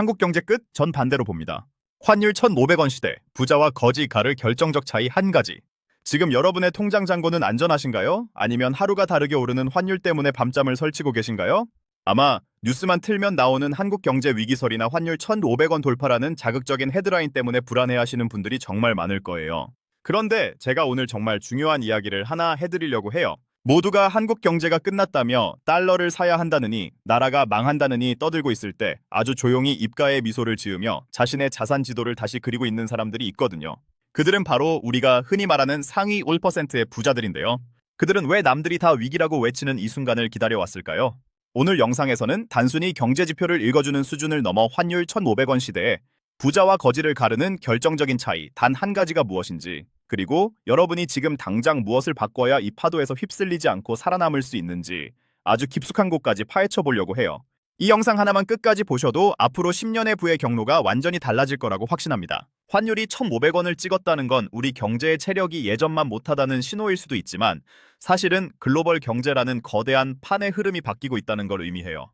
한국 경제 끝? 전 반대로 봅니다. 환율 1,500원 시대, 부자와 거지 가를 결정적 차이 한 가지. 지금 여러분의 통장 잔고는 안전하신가요? 아니면 하루가 다르게 오르는 환율 때문에 밤잠을 설치고 계신가요? 아마 뉴스만 틀면 나오는 한국 경제 위기설이나 환율 1,500원 돌파라는 자극적인 헤드라인 때문에 불안해하시는 분들이 정말 많을 거예요. 그런데 제가 오늘 정말 중요한 이야기를 하나 해드리려고 해요. 모두가 한국 경제가 끝났다며 달러를 사야 한다느니 나라가 망한다느니 떠들고 있을 때 아주 조용히 입가에 미소를 지으며 자신의 자산 지도를 다시 그리고 있는 사람들이 있거든요. 그들은 바로 우리가 흔히 말하는 상위 1%의 부자들인데요. 그들은 왜 남들이 다 위기라고 외치는 이 순간을 기다려왔을까요? 오늘 영상에서는 단순히 경제 지표를 읽어주는 수준을 넘어 환율 1,500원 시대에 부자와 거지를 가르는 결정적인 차이 단 한 가지가 무엇인지, 그리고 여러분이 지금 당장 무엇을 바꿔야 이 파도에서 휩쓸리지 않고 살아남을 수 있는지 아주 깊숙한 곳까지 파헤쳐 보려고 해요. 이 영상 하나만 끝까지 보셔도 앞으로 10년의 부의 경로가 완전히 달라질 거라고 확신합니다. 환율이 1,500원을 찍었다는 건 우리 경제의 체력이 예전만 못하다는 신호일 수도 있지만 사실은 글로벌 경제라는 거대한 판의 흐름이 바뀌고 있다는 걸 의미해요.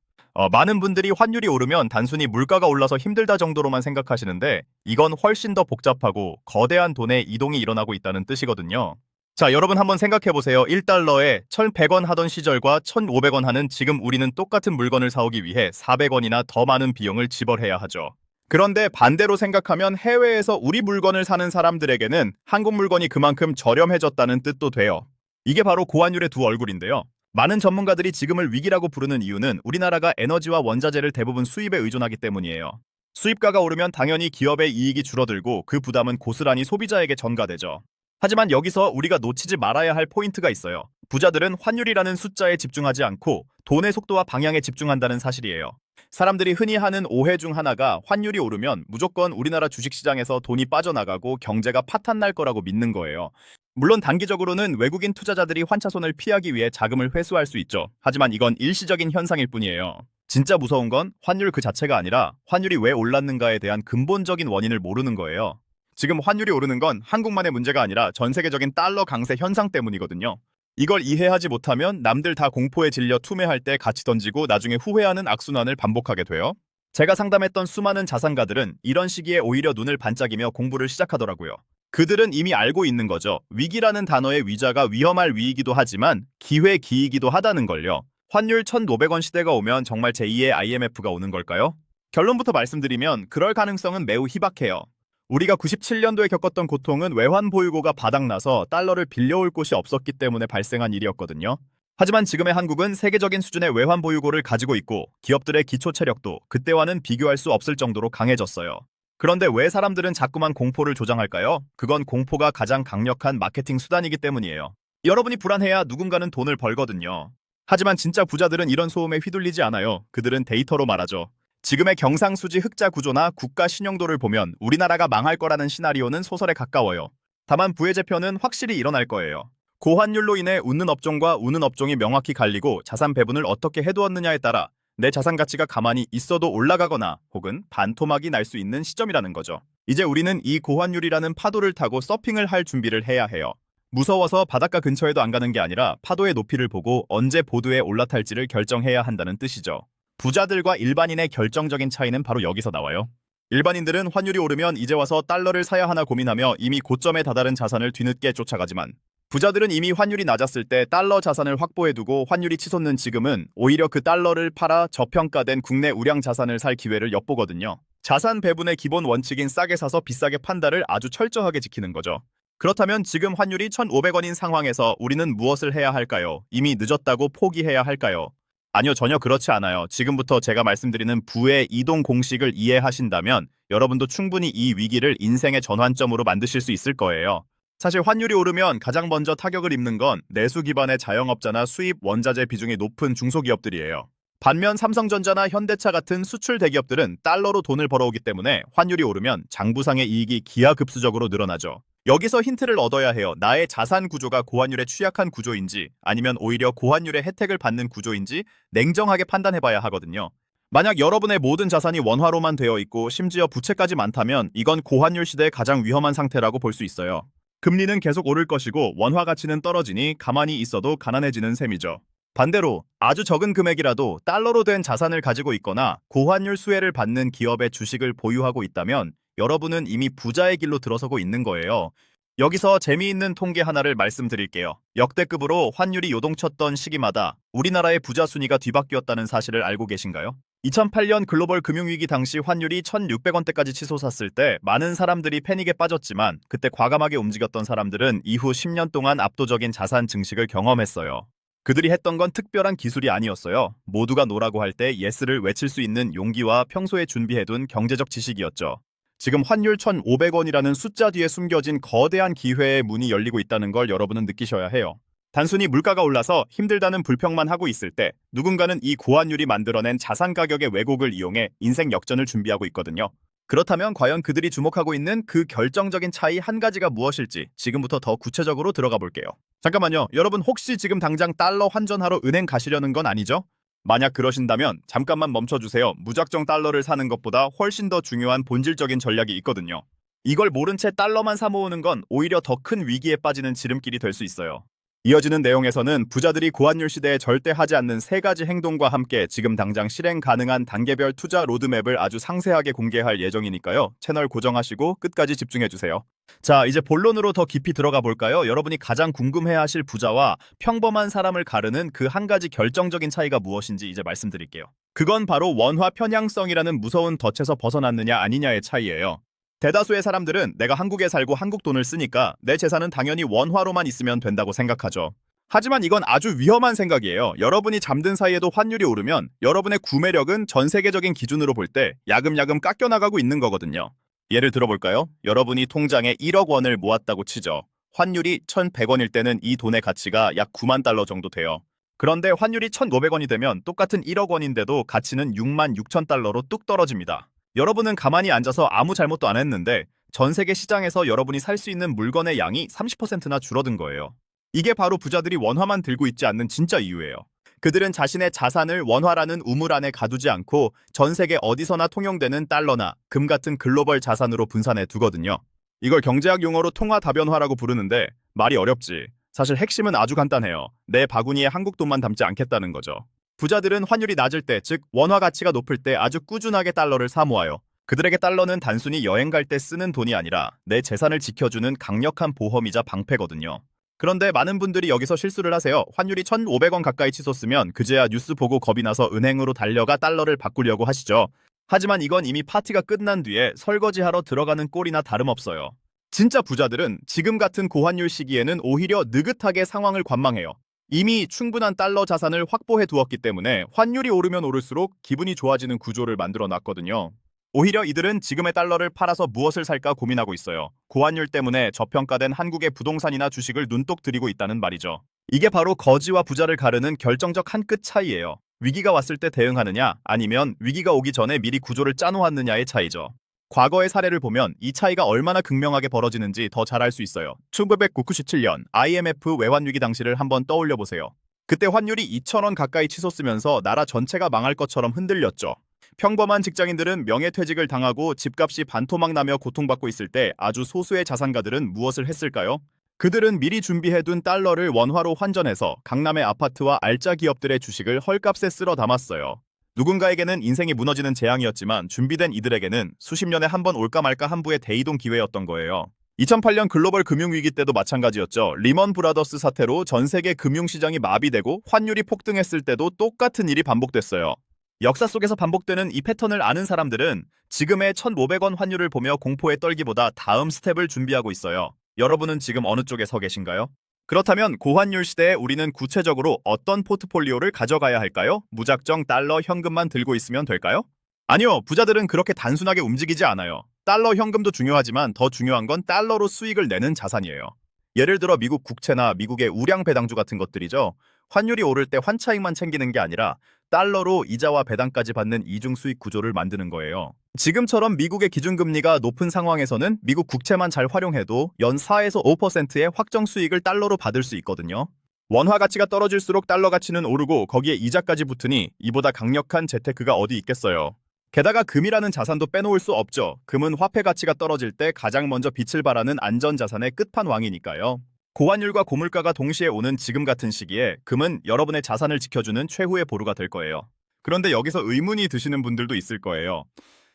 많은 분들이 환율이 오르면 단순히 물가가 올라서 힘들다 정도로만 생각하시는데 이건 훨씬 더 복잡하고 거대한 돈의 이동이 일어나고 있다는 뜻이거든요. 자, 여러분 한번 생각해보세요. 1달러에 1,100원 하던 시절과 1,500원 하는 지금 우리는 똑같은 물건을 사오기 위해 400원이나 더 많은 비용을 지불해야 하죠. 그런데 반대로 생각하면 해외에서 우리 물건을 사는 사람들에게는 한국 물건이 그만큼 저렴해졌다는 뜻도 돼요. 이게 바로 고환율의 두 얼굴인데요. 많은 전문가들이 지금을 위기라고 부르는 이유는 우리나라가 에너지와 원자재를 대부분 수입에 의존하기 때문이에요. 수입가가 오르면 당연히 기업의 이익이 줄어들고 그 부담은 고스란히 소비자에게 전가되죠. 하지만 여기서 우리가 놓치지 말아야 할 포인트가 있어요. 부자들은 환율이라는 숫자에 집중하지 않고 돈의 속도와 방향에 집중한다는 사실이에요. 사람들이 흔히 하는 오해 중 하나가 환율이 오르면 무조건 우리나라 주식시장에서 돈이 빠져나가고 경제가 파탄날 거라고 믿는 거예요. 물론 단기적으로는 외국인 투자자들이 환차손을 피하기 위해 자금을 회수할 수 있죠. 하지만 이건 일시적인 현상일 뿐이에요. 진짜 무서운 건 환율 그 자체가 아니라 환율이 왜 올랐는가에 대한 근본적인 원인을 모르는 거예요. 지금 환율이 오르는 건 한국만의 문제가 아니라 전 세계적인 달러 강세 현상 때문이거든요. 이걸 이해하지 못하면 남들 다 공포에 질려 투매할 때 같이 던지고 나중에 후회하는 악순환을 반복하게 돼요. 제가 상담했던 수많은 자산가들은 이런 시기에 오히려 눈을 반짝이며 공부를 시작하더라고요. 그들은 이미 알고 있는 거죠. 위기라는 단어의 위자가 위험할 위이기도 하지만 기회기이기도 하다는 걸요. 환율 1,500원 시대가 오면 정말 제2의 IMF가 오는 걸까요? 결론부터 말씀드리면 그럴 가능성은 매우 희박해요. 우리가 97년도에 겪었던 고통은 외환 보유고가 바닥나서 달러를 빌려올 곳이 없었기 때문에 발생한 일이었거든요. 하지만 지금의 한국은 세계적인 수준의 외환 보유고를 가지고 있고 기업들의 기초 체력도 그때와는 비교할 수 없을 정도로 강해졌어요. 그런데 왜 사람들은 자꾸만 공포를 조장할까요? 그건 공포가 가장 강력한 마케팅 수단이기 때문이에요. 여러분이 불안해야 누군가는 돈을 벌거든요. 하지만 진짜 부자들은 이런 소음에 휘둘리지 않아요. 그들은 데이터로 말하죠. 지금의 경상수지 흑자 구조나 국가 신용도를 보면 우리나라가 망할 거라는 시나리오는 소설에 가까워요. 다만 부의 재편은 확실히 일어날 거예요. 고환율로 인해 웃는 업종과 우는 업종이 명확히 갈리고 자산 배분을 어떻게 해두었느냐에 따라 내 자산 가치가 가만히 있어도 올라가거나 혹은 반토막이 날 수 있는 시점이라는 거죠. 이제 우리는 이 고환율이라는 파도를 타고 서핑을 할 준비를 해야 해요. 무서워서 바닷가 근처에도 안 가는 게 아니라 파도의 높이를 보고 언제 보드에 올라탈지를 결정해야 한다는 뜻이죠. 부자들과 일반인의 결정적인 차이는 바로 여기서 나와요. 일반인들은 환율이 오르면 이제 와서 달러를 사야 하나 고민하며 이미 고점에 다다른 자산을 뒤늦게 쫓아가지만 부자들은 이미 환율이 낮았을 때 달러 자산을 확보해두고 환율이 치솟는 지금은 오히려 그 달러를 팔아 저평가된 국내 우량 자산을 살 기회를 엿보거든요. 자산 배분의 기본 원칙인 싸게 사서 비싸게 판다를 아주 철저하게 지키는 거죠. 그렇다면 지금 환율이 1,500원인 상황에서 우리는 무엇을 해야 할까요? 이미 늦었다고 포기해야 할까요? 아니요, 전혀 그렇지 않아요. 지금부터 제가 말씀드리는 부의 이동 공식을 이해하신다면 여러분도 충분히 이 위기를 인생의 전환점으로 만드실 수 있을 거예요. 사실 환율이 오르면 가장 먼저 타격을 입는 건 내수 기반의 자영업자나 수입 원자재 비중이 높은 중소기업들이에요. 반면 삼성전자나 현대차 같은 수출 대기업들은 달러로 돈을 벌어오기 때문에 환율이 오르면 장부상의 이익이 기하급수적으로 늘어나죠. 여기서 힌트를 얻어야 해요. 나의 자산 구조가 고환율에 취약한 구조인지 아니면 오히려 고환율의 혜택을 받는 구조인지 냉정하게 판단해봐야 하거든요. 만약 여러분의 모든 자산이 원화로만 되어 있고 심지어 부채까지 많다면 이건 고환율 시대의 가장 위험한 상태라고 볼 수 있어요. 금리는 계속 오를 것이고 원화 가치는 떨어지니 가만히 있어도 가난해지는 셈이죠. 반대로 아주 적은 금액이라도 달러로 된 자산을 가지고 있거나 고환율 수혜를 받는 기업의 주식을 보유하고 있다면 여러분은 이미 부자의 길로 들어서고 있는 거예요. 여기서 재미있는 통계 하나를 말씀드릴게요. 역대급으로 환율이 요동쳤던 시기마다 우리나라의 부자 순위가 뒤바뀌었다는 사실을 알고 계신가요? 2008년 글로벌 금융위기 당시 환율이 1,600원대까지 치솟았을 때 많은 사람들이 패닉에 빠졌지만 그때 과감하게 움직였던 사람들은 이후 10년 동안 압도적인 자산 증식을 경험했어요. 그들이 했던 건 특별한 기술이 아니었어요. 모두가 노라고 할 때 예스를 외칠 수 있는 용기와 평소에 준비해둔 경제적 지식이었죠. 지금 환율 1,500원이라는 숫자 뒤에 숨겨진 거대한 기회의 문이 열리고 있다는 걸 여러분은 느끼셔야 해요. 단순히 물가가 올라서 힘들다는 불평만 하고 있을 때 누군가는 이 고환율이 만들어낸 자산 가격의 왜곡을 이용해 인생 역전을 준비하고 있거든요. 그렇다면 과연 그들이 주목하고 있는 그 결정적인 차이 한 가지가 무엇일지 지금부터 더 구체적으로 들어가 볼게요. 잠깐만요. 여러분 혹시 지금 당장 달러 환전하러 은행 가시려는 건 아니죠? 만약 그러신다면 잠깐만 멈춰주세요. 무작정 달러를 사는 것보다 훨씬 더 중요한 본질적인 전략이 있거든요. 이걸 모른 채 달러만 사모으는 건 오히려 더 큰 위기에 빠지는 지름길이 될 수 있어요. 이어지는 내용에서는 부자들이 고환율 시대에 절대 하지 않는 세 가지 행동과 함께 지금 당장 실행 가능한 단계별 투자 로드맵을 아주 상세하게 공개할 예정이니까요. 채널 고정하시고 끝까지 집중해주세요. 자, 이제 본론으로 더 깊이 들어가 볼까요? 여러분이 가장 궁금해하실 부자와 평범한 사람을 가르는 그 한 가지 결정적인 차이가 무엇인지 이제 말씀드릴게요. 그건 바로 원화 편향성이라는 무서운 덫에서 벗어났느냐 아니냐의 차이예요. 대다수의 사람들은 내가 한국에 살고 한국 돈을 쓰니까 내 재산은 당연히 원화로만 있으면 된다고 생각하죠. 하지만 이건 아주 위험한 생각이에요. 여러분이 잠든 사이에도 환율이 오르면 여러분의 구매력은 전 세계적인 기준으로 볼 때 야금야금 깎여나가고 있는 거거든요. 예를 들어볼까요? 여러분이 통장에 1억 원을 모았다고 치죠. 환율이 1,100원일 때는 이 돈의 가치가 약 9만 달러 정도 돼요. 그런데 환율이 1,500원이 되면 똑같은 1억 원인데도 가치는 6만 6천 달러로 뚝 떨어집니다. 여러분은 가만히 앉아서 아무 잘못도 안 했는데 전 세계 시장에서 여러분이 살 수 있는 물건의 양이 30%나 줄어든 거예요. 이게 바로 부자들이 원화만 들고 있지 않는 진짜 이유예요. 그들은 자신의 자산을 원화라는 우물 안에 가두지 않고 전 세계 어디서나 통용되는 달러나 금 같은 글로벌 자산으로 분산해 두거든요. 이걸 경제학 용어로 통화다변화라고 부르는데 말이 어렵지. 사실 핵심은 아주 간단해요. 내 바구니에 한국 돈만 담지 않겠다는 거죠. 부자들은 환율이 낮을 때, 즉 원화 가치가 높을 때 아주 꾸준하게 달러를 사모아요. 그들에게 달러는 단순히 여행 갈 때 쓰는 돈이 아니라 내 재산을 지켜주는 강력한 보험이자 방패거든요. 그런데 많은 분들이 여기서 실수를 하세요. 환율이 1,500원 가까이 치솟으면 그제야 뉴스 보고 겁이 나서 은행으로 달려가 달러를 바꾸려고 하시죠. 하지만 이건 이미 파티가 끝난 뒤에 설거지하러 들어가는 꼴이나 다름없어요. 진짜 부자들은 지금 같은 고환율 시기에는 오히려 느긋하게 상황을 관망해요. 이미 충분한 달러 자산을 확보해 두었기 때문에 환율이 오르면 오를수록 기분이 좋아지는 구조를 만들어 놨거든요. 오히려 이들은 지금의 달러를 팔아서 무엇을 살까 고민하고 있어요. 고환율 때문에 저평가된 한국의 부동산이나 주식을 눈독 들이고 있다는 말이죠. 이게 바로 거지와 부자를 가르는 결정적 한 끗 차이예요. 위기가 왔을 때 대응하느냐 아니면 위기가 오기 전에 미리 구조를 짜놓았느냐의 차이죠. 과거의 사례를 보면 이 차이가 얼마나 극명하게 벌어지는지 더 잘 알 수 있어요. 1997년 IMF 외환위기 당시를 한번 떠올려 보세요. 그때 환율이 2,000원 가까이 치솟으면서 나라 전체가 망할 것처럼 흔들렸죠. 평범한 직장인들은 명예퇴직을 당하고 집값이 반토막 나며 고통받고 있을 때 아주 소수의 자산가들은 무엇을 했을까요? 그들은 미리 준비해둔 달러를 원화로 환전해서 강남의 아파트와 알짜 기업들의 주식을 헐값에 쓸어 담았어요. 누군가에게는 인생이 무너지는 재앙이었지만 준비된 이들에게는 수십 년에 한 번 올까 말까 한부의 대이동 기회였던 거예요. 2008년 글로벌 금융위기 때도 마찬가지였죠. 리먼 브라더스 사태로 전 세계 금융시장이 마비되고 환율이 폭등했을 때도 똑같은 일이 반복됐어요. 역사 속에서 반복되는 이 패턴을 아는 사람들은 지금의 1,500원 환율을 보며 공포에 떨기보다 다음 스텝을 준비하고 있어요. 여러분은 지금 어느 쪽에 서 계신가요? 그렇다면 고환율 시대에 우리는 구체적으로 어떤 포트폴리오를 가져가야 할까요? 무작정 달러 현금만 들고 있으면 될까요? 아니요, 부자들은 그렇게 단순하게 움직이지 않아요. 달러 현금도 중요하지만 더 중요한 건 달러로 수익을 내는 자산이에요. 예를 들어 미국 국채나 미국의 우량 배당주 같은 것들이죠. 환율이 오를 때 환차익만 챙기는 게 아니라 달러로 이자와 배당까지 받는 이중 수익 구조를 만드는 거예요. 지금처럼 미국의 기준금리가 높은 상황에서는 미국 국채만 잘 활용해도 연 4에서 5%의 확정 수익을 달러로 받을 수 있거든요. 원화 가치가 떨어질수록 달러 가치는 오르고 거기에 이자까지 붙으니 이보다 강력한 재테크가 어디 있겠어요. 게다가 금이라는 자산도 빼놓을 수 없죠. 금은 화폐 가치가 떨어질 때 가장 먼저 빛을 발하는 안전자산의 끝판왕이니까요. 고환율과 고물가가 동시에 오는 지금 같은 시기에 금은 여러분의 자산을 지켜주는 최후의 보루가 될 거예요. 그런데 여기서 의문이 드시는 분들도 있을 거예요.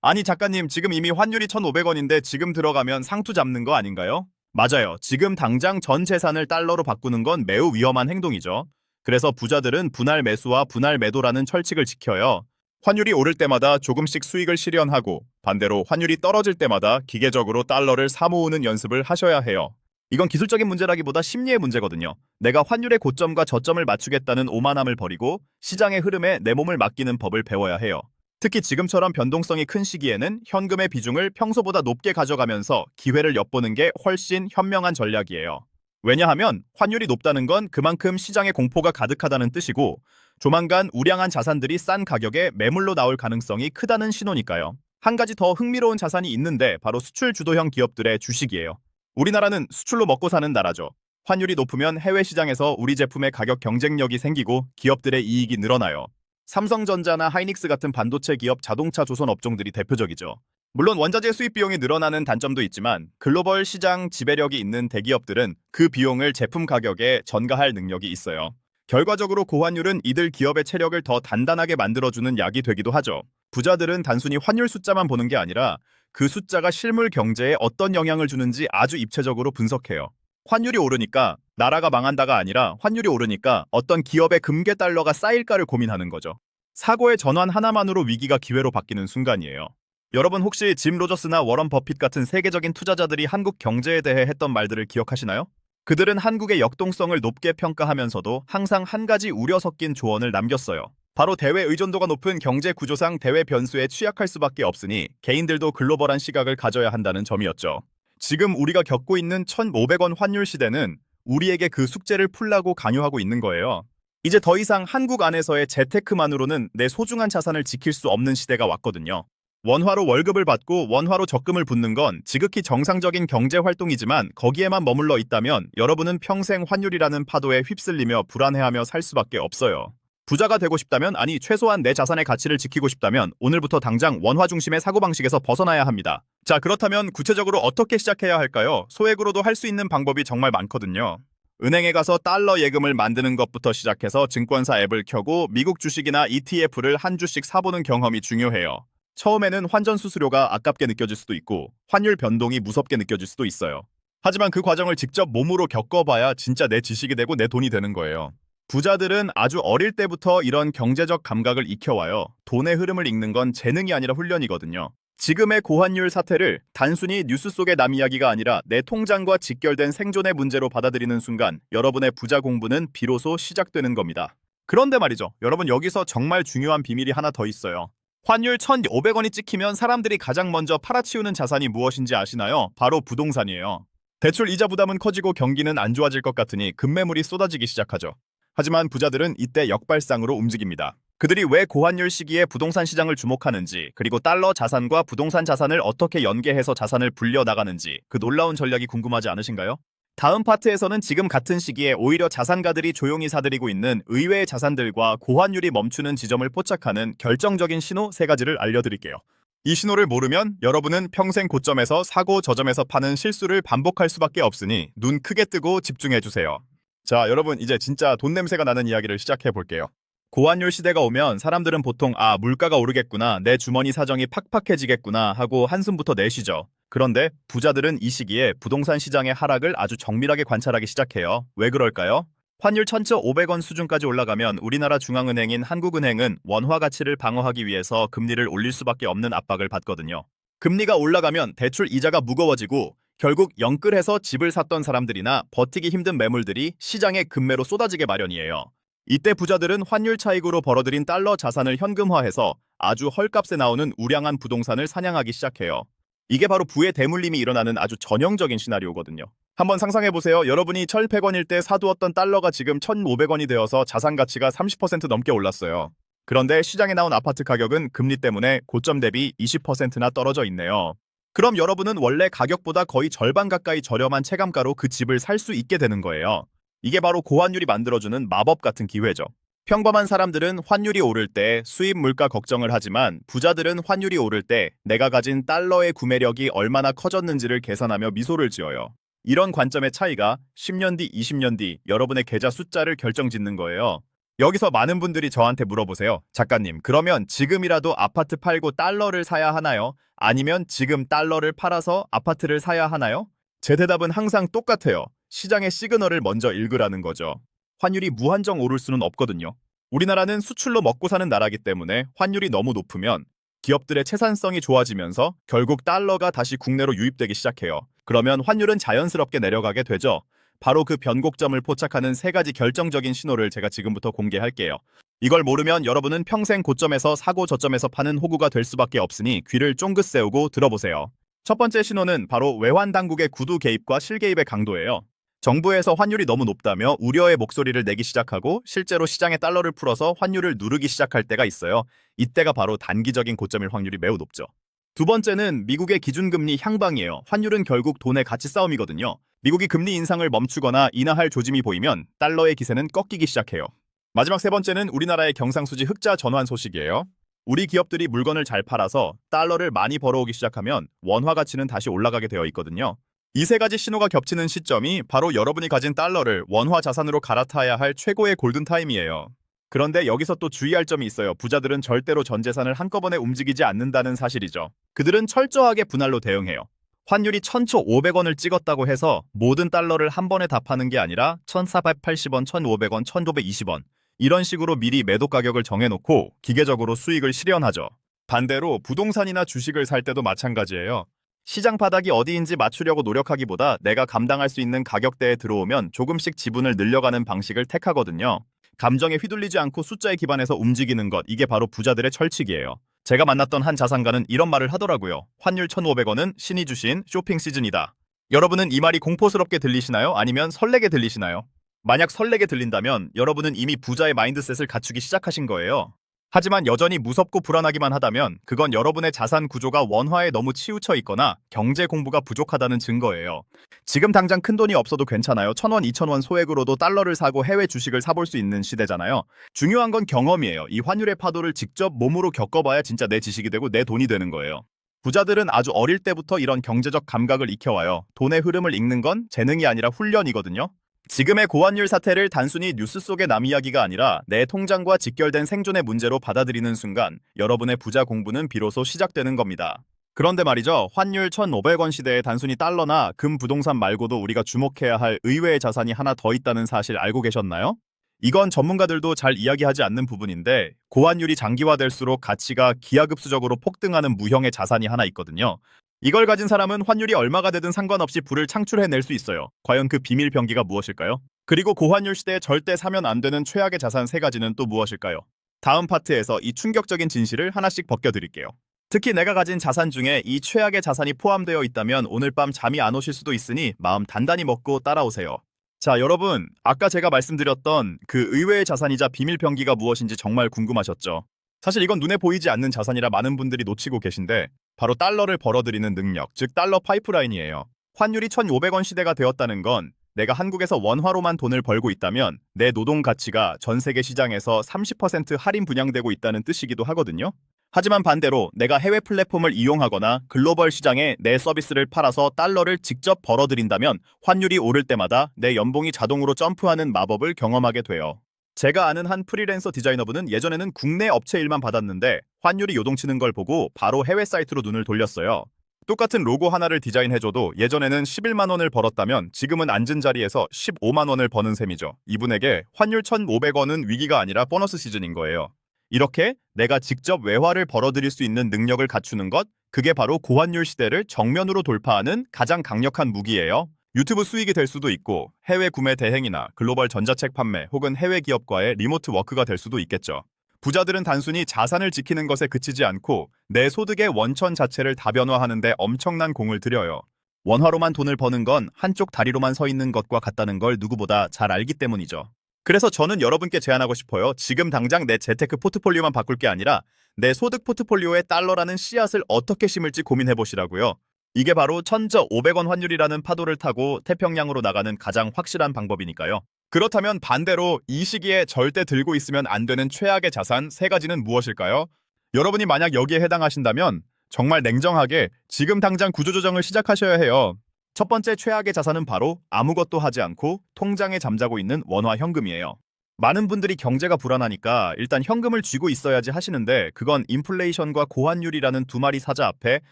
아니 작가님, 지금 이미 환율이 1,500원인데 지금 들어가면 상투 잡는 거 아닌가요? 맞아요. 지금 당장 전 재산을 달러로 바꾸는 건 매우 위험한 행동이죠. 그래서 부자들은 분할 매수와 분할 매도라는 철칙을 지켜요. 환율이 오를 때마다 조금씩 수익을 실현하고 반대로 환율이 떨어질 때마다 기계적으로 달러를 사모으는 연습을 하셔야 해요. 이건 기술적인 문제라기보다 심리의 문제거든요. 내가 환율의 고점과 저점을 맞추겠다는 오만함을 버리고 시장의 흐름에 내 몸을 맡기는 법을 배워야 해요. 특히 지금처럼 변동성이 큰 시기에는 현금의 비중을 평소보다 높게 가져가면서 기회를 엿보는 게 훨씬 현명한 전략이에요. 왜냐하면 환율이 높다는 건 그만큼 시장에 공포가 가득하다는 뜻이고 조만간 우량한 자산들이 싼 가격에 매물로 나올 가능성이 크다는 신호니까요. 한 가지 더 흥미로운 자산이 있는데 바로 수출 주도형 기업들의 주식이에요. 우리나라는 수출로 먹고 사는 나라죠. 환율이 높으면 해외 시장에서 우리 제품의 가격 경쟁력이 생기고 기업들의 이익이 늘어나요. 삼성전자나 하이닉스 같은 반도체 기업, 자동차 조선 업종들이 대표적이죠. 물론 원자재 수입 비용이 늘어나는 단점도 있지만 글로벌 시장 지배력이 있는 대기업들은 그 비용을 제품 가격에 전가할 능력이 있어요. 결과적으로 고환율은 이들 기업의 체력을 더 단단하게 만들어주는 약이 되기도 하죠. 부자들은 단순히 환율 숫자만 보는 게 아니라 그 숫자가 실물 경제에 어떤 영향을 주는지 아주 입체적으로 분석해요. 환율이 오르니까 나라가 망한다가 아니라 환율이 오르니까 어떤 기업의 금괴 달러가 쌓일까를 고민하는 거죠. 사고의 전환 하나만으로 위기가 기회로 바뀌는 순간이에요. 여러분 혹시 짐 로저스나 워런 버핏 같은 세계적인 투자자들이 한국 경제에 대해 했던 말들을 기억하시나요? 그들은 한국의 역동성을 높게 평가하면서도 항상 한 가지 우려 섞인 조언을 남겼어요. 바로 대외 의존도가 높은 경제 구조상 대외 변수에 취약할 수밖에 없으니 개인들도 글로벌한 시각을 가져야 한다는 점이었죠. 지금 우리가 겪고 있는 1,500원 환율 시대는 우리에게 그 숙제를 풀라고 강요하고 있는 거예요. 이제 더 이상 한국 안에서의 재테크만으로는 내 소중한 자산을 지킬 수 없는 시대가 왔거든요. 원화로 월급을 받고 원화로 적금을 붓는 건 지극히 정상적인 경제 활동이지만 거기에만 머물러 있다면 여러분은 평생 환율이라는 파도에 휩쓸리며 불안해하며 살 수밖에 없어요. 부자가 되고 싶다면, 아니 최소한 내 자산의 가치를 지키고 싶다면 오늘부터 당장 원화 중심의 사고방식에서 벗어나야 합니다. 자, 그렇다면 구체적으로 어떻게 시작해야 할까요? 소액으로도 할 수 있는 방법이 정말 많거든요. 은행에 가서 달러 예금을 만드는 것부터 시작해서 증권사 앱을 켜고 미국 주식이나 ETF를 한 주씩 사보는 경험이 중요해요. 처음에는 환전 수수료가 아깝게 느껴질 수도 있고 환율 변동이 무섭게 느껴질 수도 있어요. 하지만 그 과정을 직접 몸으로 겪어봐야 진짜 내 지식이 되고 내 돈이 되는 거예요. 부자들은 아주 어릴 때부터 이런 경제적 감각을 익혀와요. 돈의 흐름을 읽는 건 재능이 아니라 훈련이거든요. 지금의 고환율 사태를 단순히 뉴스 속의 남 이야기가 아니라 내 통장과 직결된 생존의 문제로 받아들이는 순간 여러분의 부자 공부는 비로소 시작되는 겁니다. 그런데 말이죠. 여러분, 여기서 정말 중요한 비밀이 하나 더 있어요. 환율 1,500원이 찍히면 사람들이 가장 먼저 팔아치우는 자산이 무엇인지 아시나요? 바로 부동산이에요. 대출 이자 부담은 커지고 경기는 안 좋아질 것 같으니 급매물이 쏟아지기 시작하죠. 하지만 부자들은 이때 역발상으로 움직입니다. 그들이 왜 고환율 시기에 부동산 시장을 주목하는지, 그리고 달러 자산과 부동산 자산을 어떻게 연계해서 자산을 불려나가는지 그 놀라운 전략이 궁금하지 않으신가요? 다음 파트에서는 지금 같은 시기에 오히려 자산가들이 조용히 사들이고 있는 의외의 자산들과 고환율이 멈추는 지점을 포착하는 결정적인 신호 3가지를 알려드릴게요. 이 신호를 모르면 여러분은 평생 고점에서 사고 저점에서 파는 실수를 반복할 수밖에 없으니 눈 크게 뜨고 집중해주세요. 자, 여러분, 이제 진짜 돈 냄새가 나는 이야기를 시작해볼게요. 고환율 시대가 오면 사람들은 보통 물가가 오르겠구나, 내 주머니 사정이 팍팍해지겠구나 하고 한숨부터 내쉬죠. 그런데 부자들은 이 시기에 부동산 시장의 하락을 아주 정밀하게 관찰하기 시작해요. 왜 그럴까요? 환율 1,500원 수준까지 올라가면 우리나라 중앙은행인 한국은행은 원화 가치를 방어하기 위해서 금리를 올릴 수밖에 없는 압박을 받거든요. 금리가 올라가면 대출 이자가 무거워지고 결국 영끌해서 집을 샀던 사람들이나 버티기 힘든 매물들이 시장에 급매로 쏟아지게 마련이에요. 이때 부자들은 환율 차익으로 벌어들인 달러 자산을 현금화해서 아주 헐값에 나오는 우량한 부동산을 사냥하기 시작해요. 이게 바로 부의 대물림이 일어나는 아주 전형적인 시나리오거든요. 한번 상상해보세요. 여러분이 1,100원일 때 사두었던 달러가 지금 1,500원이 되어서 자산 가치가 30% 넘게 올랐어요. 그런데 시장에 나온 아파트 가격은 금리 때문에 고점 대비 20%나 떨어져 있네요. 그럼 여러분은 원래 가격보다 거의 절반 가까이 저렴한 체감가로 그 집을 살 수 있게 되는 거예요. 이게 바로 고환율이 만들어주는 마법 같은 기회죠. 평범한 사람들은 환율이 오를 때 수입 물가 걱정을 하지만 부자들은 환율이 오를 때 내가 가진 달러의 구매력이 얼마나 커졌는지를 계산하며 미소를 지어요. 이런 관점의 차이가 10년 뒤, 20년 뒤 여러분의 계좌 숫자를 결정짓는 거예요. 여기서 많은 분들이 저한테 물어보세요. 작가님, 그러면 지금이라도 아파트 팔고 달러를 사야 하나요? 아니면 지금 달러를 팔아서 아파트를 사야 하나요? 제 대답은 항상 똑같아요. 시장의 시그널을 먼저 읽으라는 거죠. 환율이 무한정 오를 수는 없거든요. 우리나라는 수출로 먹고 사는 나라이기 때문에 환율이 너무 높으면 기업들의 채산성이 좋아지면서 결국 달러가 다시 국내로 유입되기 시작해요. 그러면 환율은 자연스럽게 내려가게 되죠. 바로 그 변곡점을 포착하는 세 가지 결정적인 신호를 제가 지금부터 공개할게요. 이걸 모르면 여러분은 평생 고점에서 사고 저점에서 파는 호구가 될 수밖에 없으니 귀를 쫑긋 세우고 들어보세요. 첫 번째 신호는 바로 외환 당국의 구두 개입과 실개입의 강도예요. 정부에서 환율이 너무 높다며 우려의 목소리를 내기 시작하고 실제로 시장에 달러를 풀어서 환율을 누르기 시작할 때가 있어요. 이때가 바로 단기적인 고점일 확률이 매우 높죠. 두 번째는 미국의 기준금리 향방이에요. 환율은 결국 돈의 가치 싸움이거든요. 미국이 금리 인상을 멈추거나 인하할 조짐이 보이면 달러의 기세는 꺾이기 시작해요. 마지막 세 번째는 우리나라의 경상수지 흑자 전환 소식이에요. 우리 기업들이 물건을 잘 팔아서 달러를 많이 벌어오기 시작하면 원화 가치는 다시 올라가게 되어 있거든요. 이 세 가지 신호가 겹치는 시점이 바로 여러분이 가진 달러를 원화 자산으로 갈아타야 할 최고의 골든타임이에요. 그런데 여기서 또 주의할 점이 있어요. 부자들은 절대로 전 재산을 한꺼번에 움직이지 않는다는 사실이죠. 그들은 철저하게 분할로 대응해요. 환율이 1,500원을 찍었다고 해서 모든 달러를 한 번에 다 파는 게 아니라 1,480원, 1,500원, 1,520원 이런 식으로 미리 매도 가격을 정해놓고 기계적으로 수익을 실현하죠. 반대로 부동산이나 주식을 살 때도 마찬가지예요. 시장 바닥이 어디인지 맞추려고 노력하기보다 내가 감당할 수 있는 가격대에 들어오면 조금씩 지분을 늘려가는 방식을 택하거든요. 감정에 휘둘리지 않고 숫자에 기반해서 움직이는 것, 이게 바로 부자들의 철칙이에요. 제가 만났던 한 자산가는 이런 말을 하더라고요. 환율 1,500원은 신이 주신 쇼핑 시즌이다. 여러분은 이 말이 공포스럽게 들리시나요? 아니면 설레게 들리시나요? 만약 설레게 들린다면 여러분은 이미 부자의 마인드셋을 갖추기 시작하신 거예요. 하지만 여전히 무섭고 불안하기만 하다면 그건 여러분의 자산 구조가 원화에 너무 치우쳐 있거나 경제 공부가 부족하다는 증거예요. 지금 당장 큰돈이 없어도 괜찮아요. 1,000원, 2,000원 소액으로도 달러를 사고 해외 주식을 사볼 수 있는 시대잖아요. 중요한 건 경험이에요. 이 환율의 파도를 직접 몸으로 겪어봐야 진짜 내 지식이 되고 내 돈이 되는 거예요. 부자들은 아주 어릴 때부터 이런 경제적 감각을 익혀와요. 돈의 흐름을 읽는 건 재능이 아니라 훈련이거든요. 지금의 고환율 사태를 단순히 뉴스 속의 남 이야기가 아니라 내 통장과 직결된 생존의 문제로 받아들이는 순간 여러분의 부자 공부는 비로소 시작되는 겁니다. 그런데 말이죠. 환율 1,500원 시대에 단순히 달러나 금 부동산 말고도 우리가 주목해야 할 의외의 자산이 하나 더 있다는 사실 알고 계셨나요? 이건 전문가들도 잘 이야기하지 않는 부분인데 고환율이 장기화될수록 가치가 기하급수적으로 폭등하는 무형의 자산이 하나 있거든요. 이걸 가진 사람은 환율이 얼마가 되든 상관없이 부를 창출해낼 수 있어요. 과연 그 비밀 병기가 무엇일까요? 그리고 고환율 시대에 절대 사면 안 되는 최악의 자산 세 가지는 또 무엇일까요? 다음 파트에서 이 충격적인 진실을 하나씩 벗겨드릴게요. 특히 내가 가진 자산 중에 이 최악의 자산이 포함되어 있다면 오늘 밤 잠이 안 오실 수도 있으니 마음 단단히 먹고 따라오세요. 자, 여러분, 아까 제가 말씀드렸던 그 의외의 자산이자 비밀 병기가 무엇인지 정말 궁금하셨죠? 사실 이건 눈에 보이지 않는 자산이라 많은 분들이 놓치고 계신데 바로 달러를 벌어들이는 능력, 즉 달러 파이프라인이에요. 환율이 1,500원 시대가 되었다는 건 내가 한국에서 원화로만 돈을 벌고 있다면 내 노동 가치가 전 세계 시장에서 30% 할인 분양되고 있다는 뜻이기도 하거든요. 하지만 반대로 내가 해외 플랫폼을 이용하거나 글로벌 시장에 내 서비스를 팔아서 달러를 직접 벌어들인다면 환율이 오를 때마다 내 연봉이 자동으로 점프하는 마법을 경험하게 돼요. 제가 아는 한 프리랜서 디자이너분은 예전에는 국내 업체 일만 받았는데 환율이 요동치는 걸 보고 바로 해외 사이트로 눈을 돌렸어요. 똑같은 로고 하나를 디자인해줘도 예전에는 11만 원을 벌었다면 지금은 앉은 자리에서 15만 원을 버는 셈이죠. 이분에게 환율 1,500원은 위기가 아니라 보너스 시즌인 거예요. 이렇게 내가 직접 외화를 벌어들일 수 있는 능력을 갖추는 것, 그게 바로 고환율 시대를 정면으로 돌파하는 가장 강력한 무기예요. 유튜브 수익이 될 수도 있고 해외 구매 대행이나 글로벌 전자책 판매 혹은 해외 기업과의 리모트 워크가 될 수도 있겠죠. 부자들은 단순히 자산을 지키는 것에 그치지 않고 내 소득의 원천 자체를 다변화하는 데 엄청난 공을 들여요. 원화로만 돈을 버는 건 한쪽 다리로만 서 있는 것과 같다는 걸 누구보다 잘 알기 때문이죠. 그래서 저는 여러분께 제안하고 싶어요. 지금 당장 내 재테크 포트폴리오만 바꿀 게 아니라 내 소득 포트폴리오에 달러라는 씨앗을 어떻게 심을지 고민해보시라고요. 이게 바로 1,500원 환율이라는 파도를 타고 태평양으로 나가는 가장 확실한 방법이니까요. 그렇다면 반대로 이 시기에 절대 들고 있으면 안 되는 최악의 자산 세 가지는 무엇일까요? 여러분이 만약 여기에 해당하신다면 정말 냉정하게 지금 당장 구조조정을 시작하셔야 해요. 첫 번째 최악의 자산은 바로 아무것도 하지 않고 통장에 잠자고 있는 원화 현금이에요. 많은 분들이 경제가 불안하니까 일단 현금을 쥐고 있어야지 하시는데 그건 인플레이션과 고환율이라는 두 마리 사자 앞에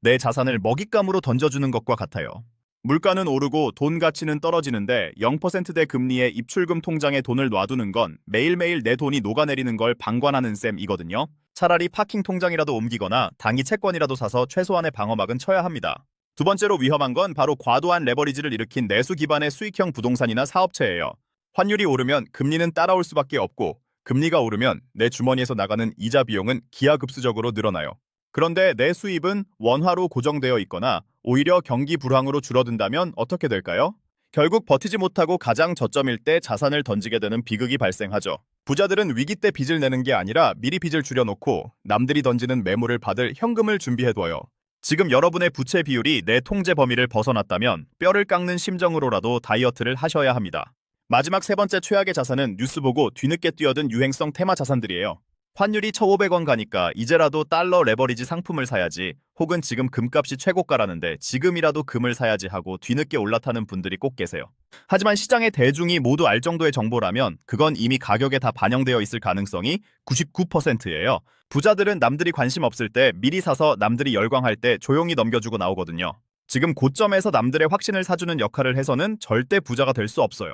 내 자산을 먹잇감으로 던져주는 것과 같아요. 물가는 오르고 돈 가치는 떨어지는데 0%대 금리의 입출금 통장에 돈을 놔두는 건 매일매일 내 돈이 녹아내리는 걸 방관하는 셈이거든요. 차라리 파킹 통장이라도 옮기거나 단기 채권이라도 사서 최소한의 방어막은 쳐야 합니다. 두 번째로 위험한 건 바로 과도한 레버리지를 일으킨 내수 기반의 수익형 부동산이나 사업체예요. 환율이 오르면 금리는 따라올 수밖에 없고 금리가 오르면 내 주머니에서 나가는 이자 비용은 기하급수적으로 늘어나요. 그런데 내 수입은 원화로 고정되어 있거나 오히려 경기 불황으로 줄어든다면 어떻게 될까요? 결국 버티지 못하고 가장 저점일 때 자산을 던지게 되는 비극이 발생하죠. 부자들은 위기 때 빚을 내는 게 아니라 미리 빚을 줄여놓고 남들이 던지는 매물을 받을 현금을 준비해둬요. 지금 여러분의 부채 비율이 내 통제 범위를 벗어났다면 뼈를 깎는 심정으로라도 다이어트를 하셔야 합니다. 마지막 세 번째 최악의 자산은 뉴스 보고 뒤늦게 뛰어든 유행성 테마 자산들이에요. 환율이 1,500원 가니까 이제라도 달러 레버리지 상품을 사야지, 혹은 지금 금값이 최고가라는데 지금이라도 금을 사야지 하고 뒤늦게 올라타는 분들이 꼭 계세요. 하지만 시장의 대중이 모두 알 정도의 정보라면 그건 이미 가격에 다 반영되어 있을 가능성이 99%예요. 부자들은 남들이 관심 없을 때 미리 사서 남들이 열광할 때 조용히 넘겨주고 나오거든요. 지금 고점에서 남들의 확신을 사주는 역할을 해서는 절대 부자가 될 수 없어요.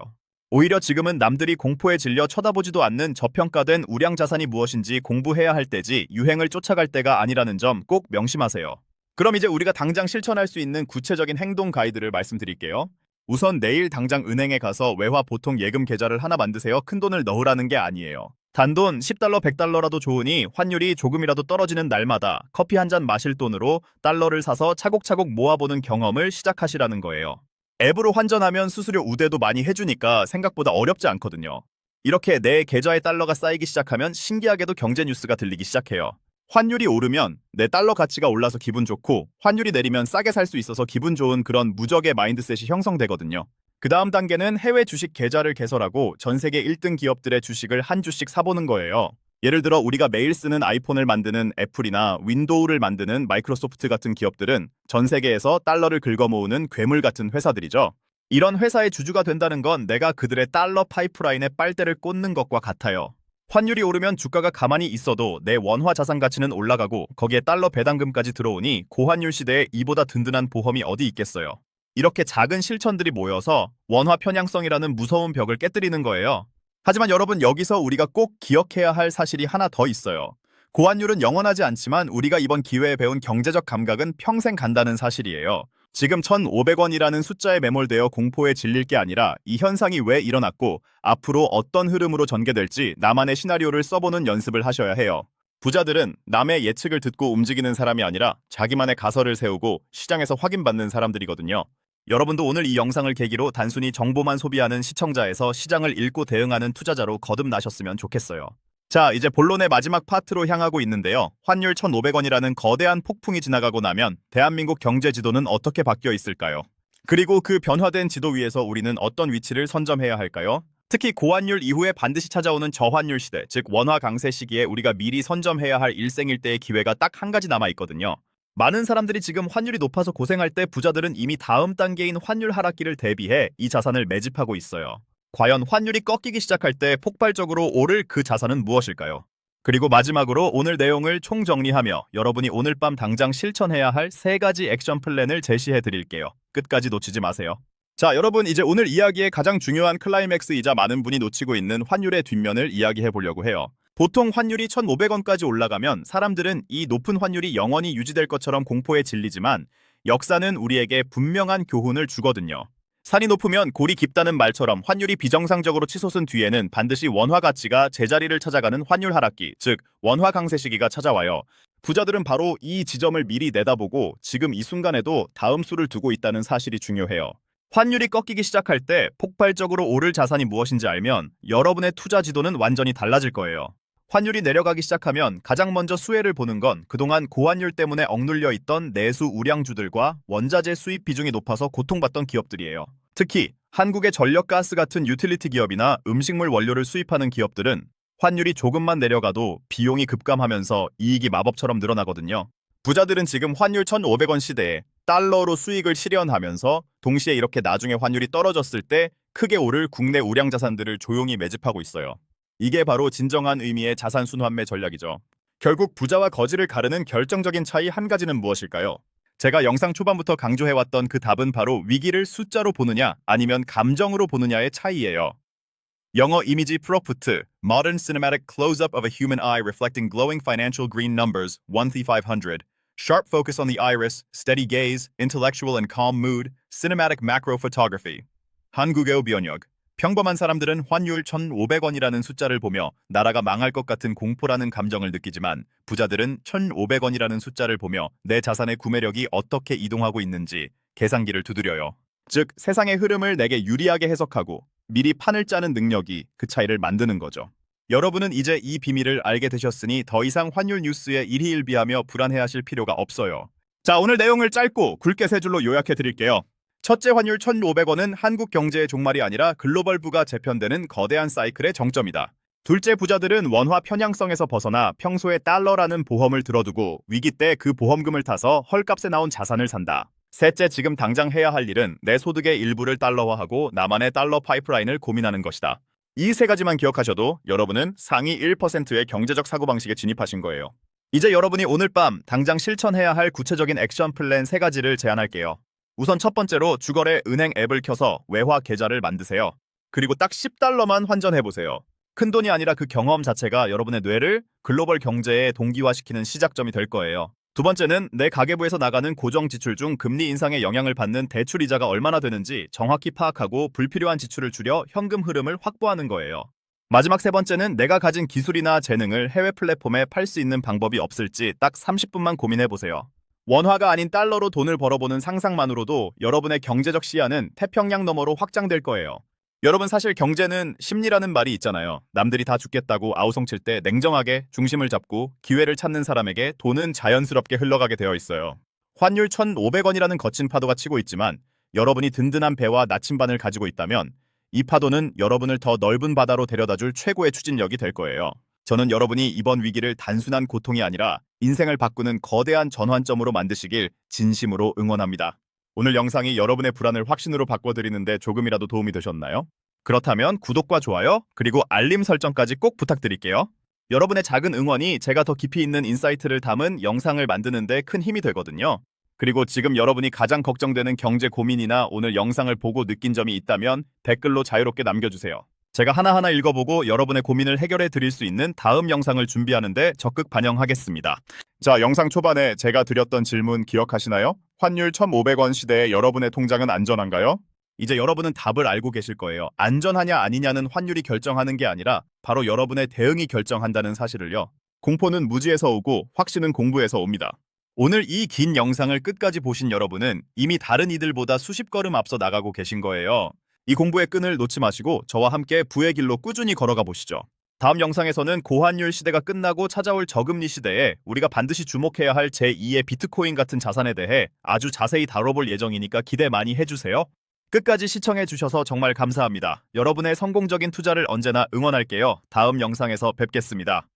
오히려 지금은 남들이 공포에 질려 쳐다보지도 않는 저평가된 우량 자산이 무엇인지 공부해야 할 때지 유행을 쫓아갈 때가 아니라는 점 꼭 명심하세요. 그럼 이제 우리가 당장 실천할 수 있는 구체적인 행동 가이드를 말씀드릴게요. 우선 내일 당장 은행에 가서 외화 보통 예금 계좌를 하나 만드세요. 큰돈을 넣으라는 게 아니에요. 단돈 10달러, 100달러라도 좋으니 환율이 조금이라도 떨어지는 날마다 커피 한 잔 마실 돈으로 달러를 사서 차곡차곡 모아보는 경험을 시작하시라는 거예요. 앱으로 환전하면 수수료 우대도 많이 해주니까 생각보다 어렵지 않거든요. 이렇게 내 계좌에 달러가 쌓이기 시작하면 신기하게도 경제 뉴스가 들리기 시작해요. 환율이 오르면 내 달러 가치가 올라서 기분 좋고 환율이 내리면 싸게 살 수 있어서 기분 좋은 그런 무적의 마인드셋이 형성되거든요. 그 다음 단계는 해외 주식 계좌를 개설하고 전 세계 1등 기업들의 주식을 한 주씩 사보는 거예요. 예를 들어 우리가 매일 쓰는 아이폰을 만드는 애플이나 윈도우를 만드는 마이크로소프트 같은 기업들은 전 세계에서 달러를 긁어모으는 괴물 같은 회사들이죠. 이런 회사의 주주가 된다는 건 내가 그들의 달러 파이프라인에 빨대를 꽂는 것과 같아요. 환율이 오르면 주가가 가만히 있어도 내 원화 자산 가치는 올라가고 거기에 달러 배당금까지 들어오니 고환율 시대에 이보다 든든한 보험이 어디 있겠어요. 이렇게 작은 실천들이 모여서 원화 편향성이라는 무서운 벽을 깨뜨리는 거예요. 하지만 여러분, 여기서 우리가 꼭 기억해야 할 사실이 하나 더 있어요. 고환율은 영원하지 않지만 우리가 이번 기회에 배운 경제적 감각은 평생 간다는 사실이에요. 지금 1,500원이라는 숫자에 매몰되어 공포에 질릴 게 아니라 이 현상이 왜 일어났고 앞으로 어떤 흐름으로 전개될지 나만의 시나리오를 써보는 연습을 하셔야 해요. 부자들은 남의 예측을 듣고 움직이는 사람이 아니라 자기만의 가설을 세우고 시장에서 확인받는 사람들이거든요. 여러분도 오늘 이 영상을 계기로 단순히 정보만 소비하는 시청자에서 시장을 읽고 대응하는 투자자로 거듭나셨으면 좋겠어요. 자, 이제 본론의 마지막 파트로 향하고 있는데요. 환율 1,500원이라는 거대한 폭풍이 지나가고 나면 대한민국 경제 지도는 어떻게 바뀌어 있을까요? 그리고 그 변화된 지도 위에서 우리는 어떤 위치를 선점해야 할까요? 특히 고환율 이후에 반드시 찾아오는 저환율 시대, 즉 원화 강세 시기에 우리가 미리 선점해야 할 일생일대의 기회가 딱 한 가지 남아 있거든요. 많은 사람들이 지금 환율이 높아서 고생할 때 부자들은 이미 다음 단계인 환율 하락기를 대비해 이 자산을 매집하고 있어요. 과연 환율이 꺾이기 시작할 때 폭발적으로 오를 그 자산은 무엇일까요? 그리고 마지막으로 오늘 내용을 총정리하며 여러분이 오늘 밤 당장 실천해야 할 3가지 액션 플랜을 제시해 드릴게요. 끝까지 놓치지 마세요. 자, 여러분, 이제 오늘 이야기의 가장 중요한 클라이맥스이자 많은 분이 놓치고 있는 환율의 뒷면을 이야기해 보려고 해요. 보통 환율이 1,500원까지 올라가면 사람들은 이 높은 환율이 영원히 유지될 것처럼 공포에 질리지만 역사는 우리에게 분명한 교훈을 주거든요. 산이 높으면 골이 깊다는 말처럼 환율이 비정상적으로 치솟은 뒤에는 반드시 원화 가치가 제자리를 찾아가는 환율 하락기, 즉 원화 강세 시기가 찾아와요. 부자들은 바로 이 지점을 미리 내다보고 지금 이 순간에도 다음 수를 두고 있다는 사실이 중요해요. 환율이 꺾이기 시작할 때 폭발적으로 오를 자산이 무엇인지 알면 여러분의 투자 지도는 완전히 달라질 거예요. 환율이 내려가기 시작하면 가장 먼저 수혜를 보는 건 그동안 고환율 때문에 억눌려 있던 내수 우량주들과 원자재 수입 비중이 높아서 고통받던 기업들이에요. 특히 한국의 전력, 가스 같은 유틸리티 기업이나 음식물 원료를 수입하는 기업들은 환율이 조금만 내려가도 비용이 급감하면서 이익이 마법처럼 늘어나거든요. 부자들은 지금 환율 1,500원 시대에 달러로 수익을 실현하면서 동시에 이렇게 나중에 환율이 떨어졌을 때 크게 오를 국내 우량 자산들을 조용히 매집하고 있어요. 이게 바로 진정한 의미의 자산 순환매 전략이죠. 결국 부자와 거지를 가르는 결정적인 차이 한 가지는 무엇일까요? 제가 영상 초반부터 강조해왔던 그 답은 바로 위기를 숫자로 보느냐 아니면 감정으로 보느냐의 차이예요. 영어 이미지 프로프트 Modern Cinematic Close-up of a Human Eye Reflecting Glowing Financial Green Numbers 1-500 Sharp Focus on the Iris, Steady Gaze, Intellectual and Calm Mood, Cinematic Macro Photography 한국어 번역 평범한 사람들은 환율 1,500원이라는 숫자를 보며 나라가 망할 것 같은 공포라는 감정을 느끼지만 부자들은 1,500원이라는 숫자를 보며 내 자산의 구매력이 어떻게 이동하고 있는지 계산기를 두드려요. 즉, 세상의 흐름을 내게 유리하게 해석하고 미리 판을 짜는 능력이 그 차이를 만드는 거죠. 여러분은 이제 이 비밀을 알게 되셨으니 더 이상 환율 뉴스에 일희일비하며 불안해하실 필요가 없어요. 자, 오늘 내용을 짧고 굵게 세 줄로 요약해 드릴게요. 첫째, 환율 1,500원은 한국 경제의 종말이 아니라 글로벌 부가 재편되는 거대한 사이클의 정점이다. 둘째, 부자들은 원화 편향성에서 벗어나 평소에 달러라는 보험을 들어두고 위기 때 그 보험금을 타서 헐값에 나온 자산을 산다. 셋째, 지금 당장 해야 할 일은 내 소득의 일부를 달러화하고 나만의 달러 파이프라인을 고민하는 것이다. 이 세 가지만 기억하셔도 여러분은 상위 1%의 경제적 사고방식에 진입하신 거예요. 이제 여러분이 오늘 밤 당장 실천해야 할 구체적인 액션 플랜 세 가지를 제안할게요. 우선 첫 번째로 주거래 은행 앱을 켜서 외화 계좌를 만드세요. 그리고 딱 10달러만 환전해보세요. 큰돈이 아니라 그 경험 자체가 여러분의 뇌를 글로벌 경제에 동기화시키는 시작점이 될 거예요. 두 번째는 내 가계부에서 나가는 고정 지출 중 금리 인상에 영향을 받는 대출 이자가 얼마나 되는지 정확히 파악하고 불필요한 지출을 줄여 현금 흐름을 확보하는 거예요. 마지막 세 번째는 내가 가진 기술이나 재능을 해외 플랫폼에 팔 수 있는 방법이 없을지 딱 30분만 고민해보세요. 원화가 아닌 달러로 돈을 벌어보는 상상만으로도 여러분의 경제적 시야는 태평양 너머로 확장될 거예요. 여러분, 사실 경제는 심리라는 말이 있잖아요. 남들이 다 죽겠다고 아우성칠 때 냉정하게 중심을 잡고 기회를 찾는 사람에게 돈은 자연스럽게 흘러가게 되어 있어요. 환율 1,500원이라는 거친 파도가 치고 있지만 여러분이 든든한 배와 나침반을 가지고 있다면 이 파도는 여러분을 더 넓은 바다로 데려다줄 최고의 추진력이 될 거예요. 저는 여러분이 이번 위기를 단순한 고통이 아니라 인생을 바꾸는 거대한 전환점으로 만드시길 진심으로 응원합니다. 오늘 영상이 여러분의 불안을 확신으로 바꿔드리는데 조금이라도 도움이 되셨나요? 그렇다면 구독과 좋아요, 그리고 알림 설정까지 꼭 부탁드릴게요. 여러분의 작은 응원이 제가 더 깊이 있는 인사이트를 담은 영상을 만드는데 큰 힘이 되거든요. 그리고 지금 여러분이 가장 걱정되는 경제 고민이나 오늘 영상을 보고 느낀 점이 있다면 댓글로 자유롭게 남겨주세요. 제가 하나하나 읽어보고 여러분의 고민을 해결해 드릴 수 있는 다음 영상을 준비하는데 적극 반영하겠습니다. 자, 영상 초반에 제가 드렸던 질문 기억하시나요? 환율 1,500원 시대에 여러분의 통장은 안전한가요? 이제 여러분은 답을 알고 계실 거예요. 안전하냐 아니냐는 환율이 결정하는 게 아니라 바로 여러분의 대응이 결정한다는 사실을요. 공포는 무지에서 오고 확신은 공부에서 옵니다. 오늘 이 긴 영상을 끝까지 보신 여러분은 이미 다른 이들보다 수십 걸음 앞서 나가고 계신 거예요. 이 공부의 끈을 놓지 마시고 저와 함께 부의 길로 꾸준히 걸어가 보시죠. 다음 영상에서는 고환율 시대가 끝나고 찾아올 저금리 시대에 우리가 반드시 주목해야 할 제2의 비트코인 같은 자산에 대해 아주 자세히 다뤄볼 예정이니까 기대 많이 해주세요. 끝까지 시청해주셔서 정말 감사합니다. 여러분의 성공적인 투자를 언제나 응원할게요. 다음 영상에서 뵙겠습니다.